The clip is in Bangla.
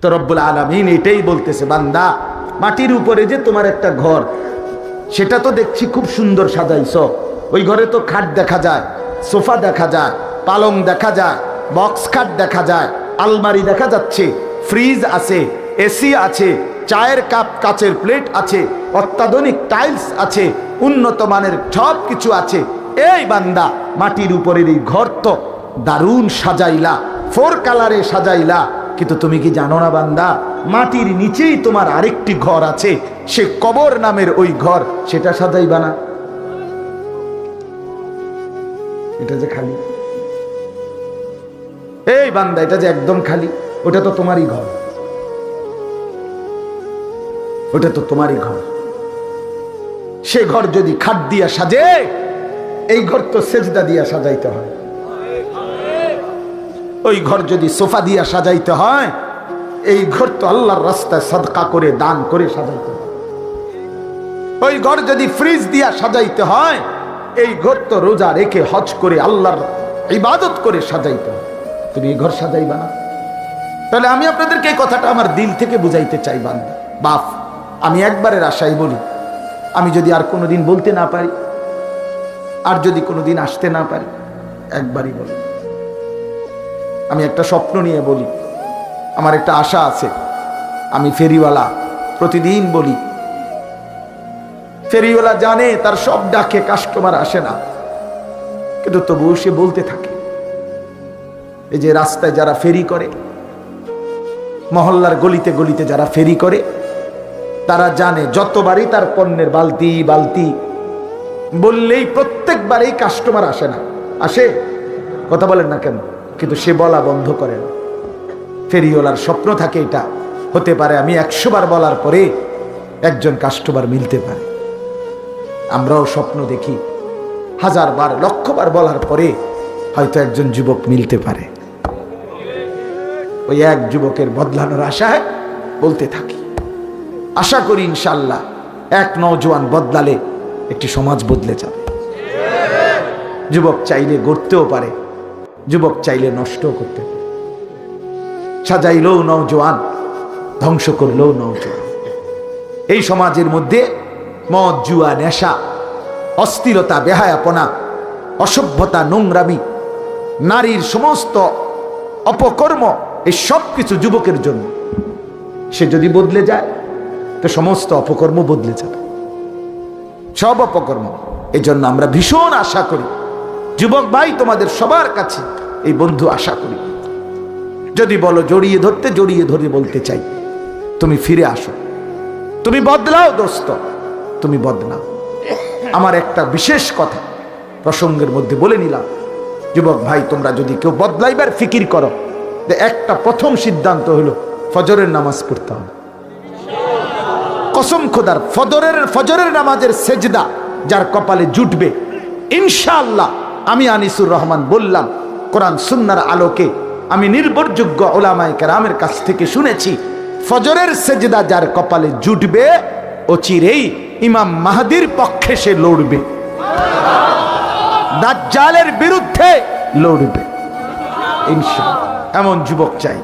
তো রব্বুল আলামিন এটাই বলতেছে, বান্দা মাটির উপরে যে তোমার একটা ঘর, সেটা তো দেখছি খুব সুন্দর সাজাইছো। ওই ঘরে তো খাট দেখা যায়, সোফা দেখা যায়, পালং দেখা যায়, বক্স খাট দেখা যায়, আলমারি দেখা যাচ্ছে, ফ্রিজ আছে, এসি আছে, চায়ের কাপ, কাচের প্লেট আছে, অত্যাধুনিক টাইলস আছে, উন্নত মানের সব কিছু আছে। এই বান্দা, মাটির উপরের এই ঘর তো দারুণ সাজাইলা, 4 কালারে সাজাইলা, কিন্তু তুমি কি জানো না বান্দা, মাটির নিচেই তোমার আরেকটি ঘর আছে, সে কবর নামের ওই ঘর, সেটা সাজাইবা না? এটা যে খালি, এই বান্দা, এটা যে একদম খালি, ওটা তো তোমারই ঘর, ওটা তো তোমারই ঘর। সে ঘর যদি খাট দিয়া সাজে, এই ঘর তো সেজদা দিয়া সাজাইতে হয়। ওই ঘর যদি সোফা দিয়া সাজাইতে হয়, এই ঘর তো আল্লাহর রাস্তায় সাদকা করে, দান করে সাজাইতে হয়। ওই ঘর যদি ফ্রিজ দিয়া সাজাইতে হয়, এই ঘর তো রোজা রেখে, হজ করে, আল্লাহর ইবাদত করে সাজাইতে হয়। তুমি এই ঘর সাজাইবা না? তাহলে আমি আপনাদেরকে এই কথাটা আমার দিল থেকে বুঝাইতে চাই, বান্দা বাপ, আমি একবারের আশাই বলি, আমি যদি আর কোনোদিন বলতে না পারি, আর যদি কোনোদিন আসতে না পারি, একবারই বলি। আমি একটা স্বপ্ন নিয়ে বলি, আমার একটা আশা আছে। আমি ফেরিওয়ালা, প্রতিদিন বলি, ফেরিওয়ালা জানে তার সব ডাকে কাস্টমার আসে না, কিন্তু তবুও সে বলতে থাকে। এই যে রাস্তায় যারা ফেরি করে, মহল্লার গলিতে গলিতে যারা ফেরি করে, তারা জানে যতবারই তার পণ্যের বালতি বালতি বললেই প্রত্যেকবারেই কাস্টমার আসে না। আসে? কথা বলেন না কেন? কিন্তু সে বলা বন্ধ করে না। ফেরিওয়ালার স্বপ্ন থাকে এটা, হতে পারে আমি 100 বার বলার পরে একজন কাস্টমার মিলতে পারে। আমরাও স্বপ্ন দেখি, 1000 বার, 1,000 বার বলার পরে হয়তো একজন যুবক মিলতে পারে। ওই এক যুবকের বদলানোর আশায় বলতে থাকি। আশা করি ইনশাআল্লাহ এক নওজোয়ান বদলালে একটি সমাজ বদলে যাবে। যুবক চাইলে গড়তেও পারে, যুবক চাইলে নষ্টও করতে পারে। সাজাইলেও নওজোয়ান, ধ্বংস করলেও নওজোয়ান। এই সমাজের মধ্যে মদ, জুয়া, নেশা, অস্থিরতা, বেহায়াপনা, অসভ্যতা, নোংরামি, নারীর সমস্ত অপকর্ম, এই সব কিছু যুবকের জন্য। সে যদি বদলে যায়, তো সমস্ত অপকর্ম বদলে যাবে, সব অপকর্ম। এই জন্য আমরা ভীষণ আশা করি, যুবক ভাই, তোমাদের সবার কাছে এই বন্ধু আশা করি, যদি বলো জড়িয়ে ধরতে, জড়িয়ে ধরে বলতে চাই, তুমি ফিরে আসো, তুমি বদলাও দোস্ত, তুমি বদলাও। আমার একটা বিশেষ কথা প্রসঙ্গের মধ্যে বলে নিলাম, যুবক ভাই, তোমরা যদি কেউ বদলাইবার ফিকির করো, একটা প্রথম সিদ্ধান্ত হলো ফজরের নামাজ পড়তে হবে। কসম খোদার, ফজরের নামাজের সেজদা যার কপালে জুটবে, ইনশাআল্লাহ, আমি আনিসুর রহমান বললাম, কোরআন সুন্নাহর আলোকে আমি নির্ভরযোগ্য উলামায়ে কেরামের কাছ থেকে শুনেছি, ফজরের সেজদা যার কপালে জুটবে, অচিরেই ইমাম মাহদির পক্ষে সে লড়বে, দাজ্জালের বিরুদ্ধে লড়বে ইনশাআল্লাহ। এমন যুবক চাই।